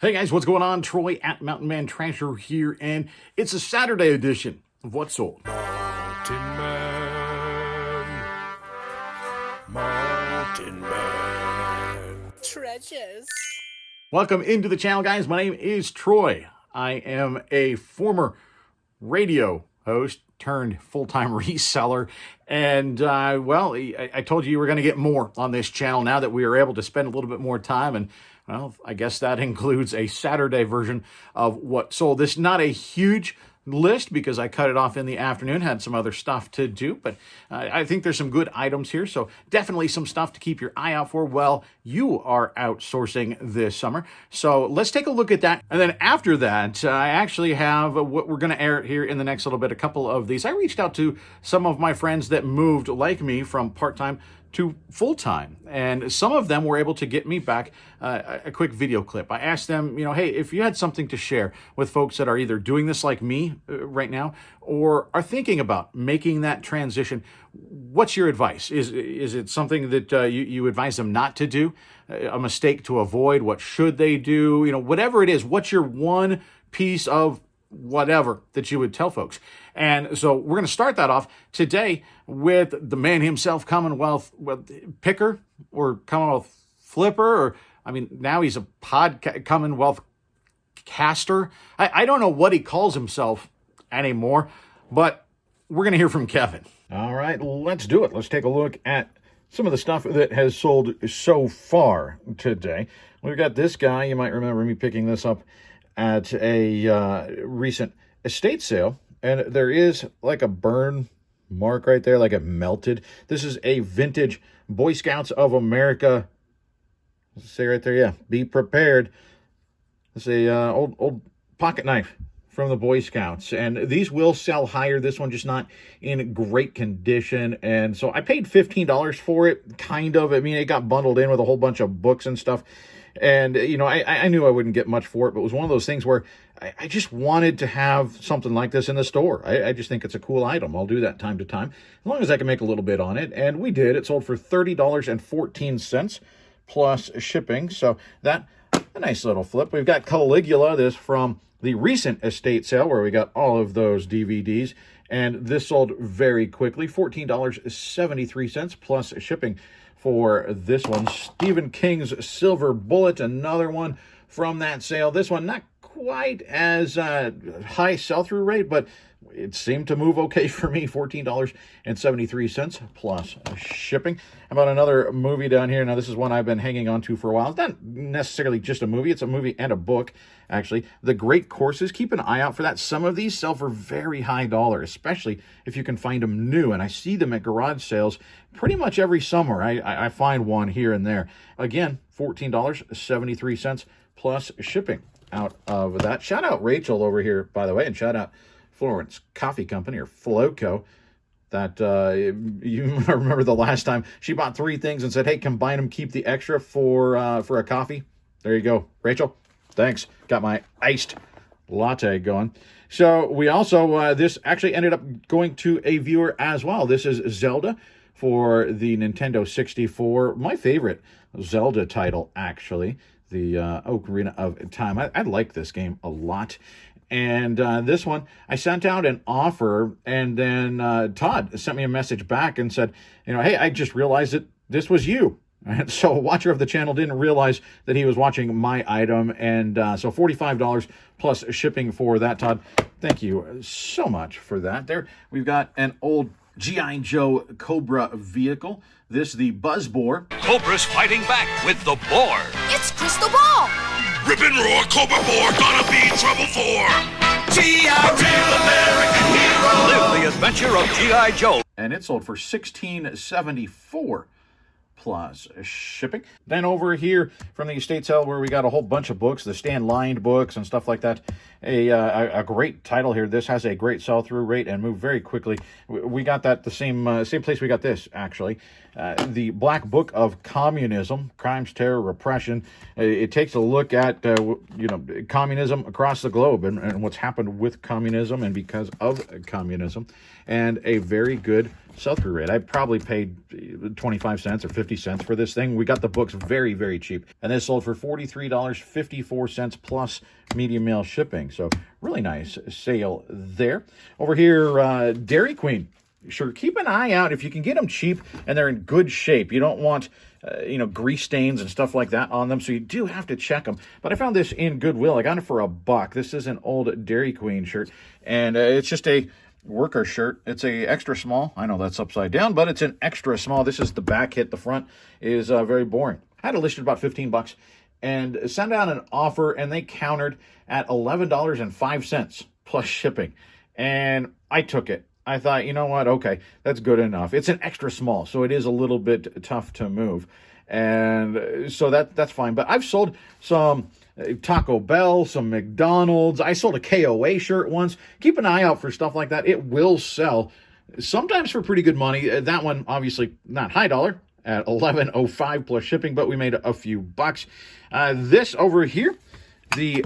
Hey guys, what's going on? Troy at Mountain Man Trasher here, and it's a Saturday edition of What's Sold. Mountain Man, treasures. Welcome into the channel, guys. My name is Troy. I am a former radio host turned full-time reseller, and I told you were going to get more on this channel now that we are able to spend a little bit more time, and well, I guess that includes a Saturday version of What Sold. This is not a huge list because I cut it off in the afternoon, had some other stuff to do, but I think there's some good items here, so definitely some stuff to keep your eye out for while you are outsourcing this summer. So let's take a look at that, and then after that, I actually have what we're going to air here in the next little bit, a couple of these. I reached out to some of my friends that moved like me from part-time to full-time, and some of them were able to get me back a quick video clip. I asked them, hey, if you had something to share with folks that are either doing this like me right now or are thinking about making that transition, what's your advice? Is it something that you advise them not to do, a mistake to avoid? What should they do? Whatever it is, what's your one piece of whatever that you would tell folks? And so we're going to start that off today with the man himself, Commonwealth picker or Commonwealth flipper, or now he's a Commonwealth caster. I don't know what he calls himself anymore, but we're going to hear from Kevin. All right, let's do it. Let's take a look at some of the stuff that has sold so far today. We've got this guy. You might remember me picking this up at a recent estate sale, and there is like a burn mark right there, like it melted. This is a vintage Boy Scouts of America. Let's say right there, yeah, be prepared. It's a old pocket knife from the Boy Scouts, and these will sell higher. This one just not in great condition, and so I paid $15 for it, kind of. It got bundled in with a whole bunch of books and stuff. And, I knew I wouldn't get much for it, but it was one of those things where I just wanted to have something like this in the store. I just think it's a cool item. I'll do that time to time, as long as I can make a little bit on it. And we did. It sold for $30.14 plus shipping. So that, a nice little flip. We've got Caligula, this from the recent estate sale where we got all of those DVDs. And this sold very quickly, $14.73 plus shipping for this one. Stephen King's Silver Bullet, another one from that sale. This one not quite as high sell-through rate, but it seemed to move okay for me. $14.73 plus shipping. How about another movie down here? Now, this is one I've been hanging on to for a while. It's not necessarily just a movie. It's a movie and a book, actually. The Great Courses. Keep an eye out for that. Some of these sell for very high dollar, especially if you can find them new. And I see them at garage sales pretty much every summer. I find one here and there. Again, $14.73 plus shipping out of that. Shout out Rachel over here, by the way, and shout out Florence Coffee Company, or Floco, that you remember the last time she bought 3 things and said, hey, combine them, keep the extra for a coffee. There you go, Rachel. Thanks. Got my iced latte going. So we also, this actually ended up going to a viewer as well. This is Zelda for the Nintendo 64. My favorite Zelda title, actually, the Ocarina of Time. I like this game a lot. And this one, I sent out an offer, and then Todd sent me a message back and said, hey, I just realized that this was you. And so a watcher of the channel didn't realize that he was watching my item, and so $45 plus shipping for that, Todd. Thank you so much for that. There, we've got an old G.I. Joe Cobra Vehicle. This, the Buzz Boar. Cobra's fighting back with the boar. It's Crystal Ball! Rip and roar, Cobra Boar, gonna be trouble for G.I. Real American hero. Live the adventure of G.I. Joe. And it sold for $16.74 plus shipping. Then over here from the estate sale where we got a whole bunch of books, the stand-lined books and stuff like that. A great title here. This has a great sell-through rate and moved very quickly. We got that the same place we got this, actually. the Black Book of Communism, Crimes, Terror, Repression. It takes a look at, communism across the globe and what's happened with communism and because of communism. And a very good sell-through rate. I probably paid 25 cents or 50 cents for this thing. We got the books very, very cheap. And this sold for $43.54 plus medium mail shipping. So really nice sale there. Over here, Dairy Queen. Sure, keep an eye out if you can get them cheap and they're in good shape. You don't want, grease stains and stuff like that on them, so you do have to check them. But I found this in Goodwill. I got it for $1. This is an old Dairy Queen shirt, and it's just a worker shirt. It's a extra small. I know that's upside down, but it's an extra small. This is the back hit. The front is very boring. I had it listed about $15 and sent out an offer, and they countered at $11.05 plus shipping, and I took it. I thought, you know what? Okay, that's good enough. It's an extra small, so it is a little bit tough to move. And so that's fine. But I've sold some Taco Bell, some McDonald's. I sold a KOA shirt once. Keep an eye out for stuff like that. It will sell, sometimes for pretty good money. That one, obviously, not high dollar at $11.05 plus shipping, but we made a few bucks. This over here, the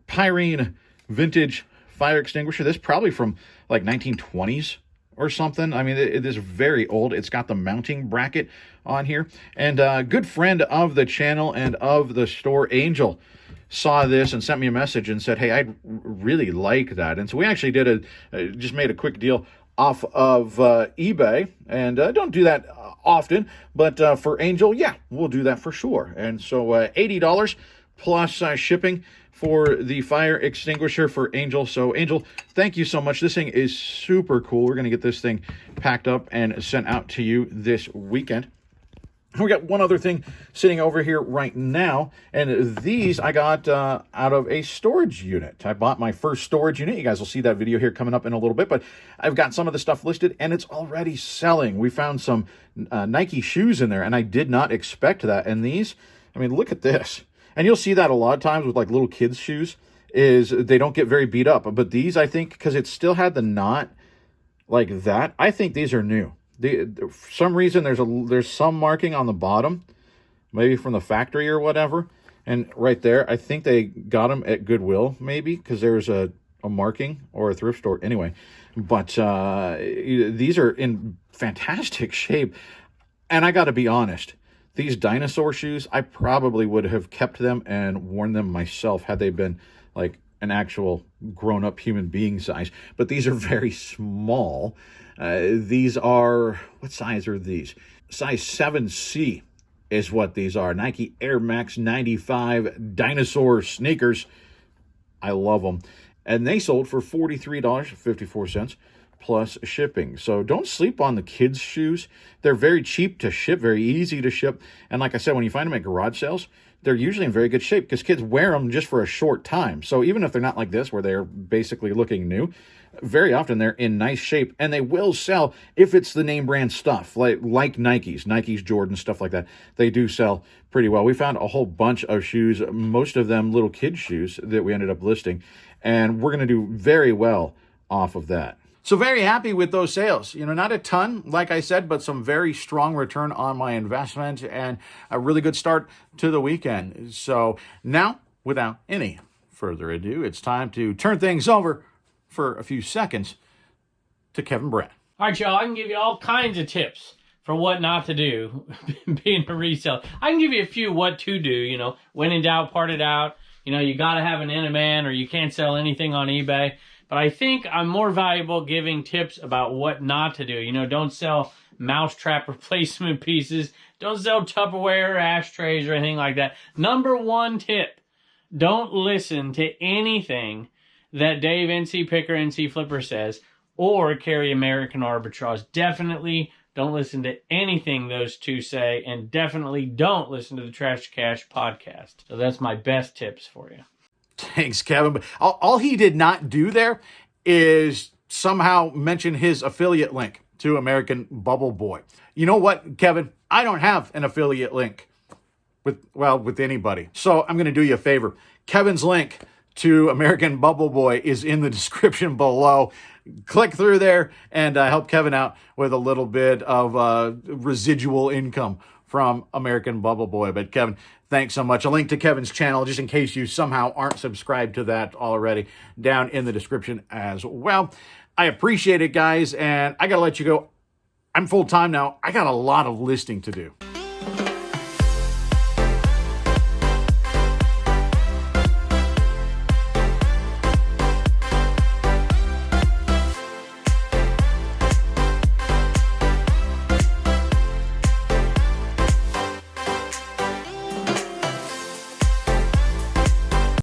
Pyrene vintage fire extinguisher. This probably from like 1920s or something. I mean, it is very old. It's got the mounting bracket on here. And a good friend of the channel and of the store, Angel, saw this and sent me a message and said, hey, I'd really like that. And so we actually just made a quick deal off of eBay. And don't do that often, but for Angel, yeah, we'll do that for sure. And so $80 plus shipping for the fire extinguisher for Angel. So Angel, thank you so much. This thing is super cool. We're going to get this thing packed up and sent out to you this weekend. We got one other thing sitting over here right now, and these I got out of a storage unit. I bought my first storage unit. You guys will see that video here coming up in a little bit, but I've got some of the stuff listed, and it's already selling. We found some Nike shoes in there, and I did not expect that. And these, I mean, look at this. And you'll see that a lot of times with like little kids' shoes, is they don't get very beat up. But these, I think, because it still had the knot like that, I think these are new. For some reason, there's some marking on the bottom, maybe from the factory or whatever. And right there, I think they got them at Goodwill, maybe, because there's a marking, or a thrift store. Anyway, but these are in fantastic shape. And I got to be honest, these Dinosaur shoes, I probably would have kept them and worn them myself had they been like an actual grown-up human being size. But these are very small. These are, what size are these? Size 7C is what these are. Nike Air Max 95 Dinosaur sneakers. I love them. And they sold for $43.54 plus shipping. So don't sleep on the kids' shoes. They're very cheap to ship, very easy to ship. And like I said, when you find them at garage sales, they're usually in very good shape because kids wear them just for a short time. So even if they're not like this, where they're basically looking new, very often they're in nice shape, and they will sell if it's the name brand stuff, like Nikes, Jordan, stuff like that. They do sell pretty well. We found a whole bunch of shoes, most of them little kids' shoes that we ended up listing, and we're going to do very well off of that. So very happy with those sales. You know, not a ton, like I said, but some very strong return on my investment and a really good start to the weekend. So now, without any further ado, it's time to turn things over for a few seconds to Kevin Brett. All right, y'all, I can give you all kinds of tips for what not to do being a reseller. I can give you a few what to do, you know, when in doubt, part it out. You know, you got to have an in-a-man or you can't sell anything on eBay. But I think I'm more valuable giving tips about what not to do. You know, don't sell mousetrap replacement pieces. Don't sell Tupperware or ashtrays or anything like that. Number one tip, don't listen to anything that Dave NC Picker, NC Flipper says, or Carry American Arbitrage. Definitely don't listen to anything those two say, and definitely don't listen to the Trash to Cash podcast. So that's my best tips for you. Thanks, Kevin. But all he did not do there is somehow mention his affiliate link to American Bubble Boy. You know what, Kevin? I don't have an affiliate link with anybody. So I'm going to do you a favor. Kevin's link to American Bubble Boy is in the description below. click through there and help Kevin out with a little bit of residual income from American Bubble Boy. But Kevin, thanks so much. A link to Kevin's channel, just in case you somehow aren't subscribed to that already, down in the description as well. I appreciate it, guys, and I got to let you go. I'm full time now. I got a lot of listing to do.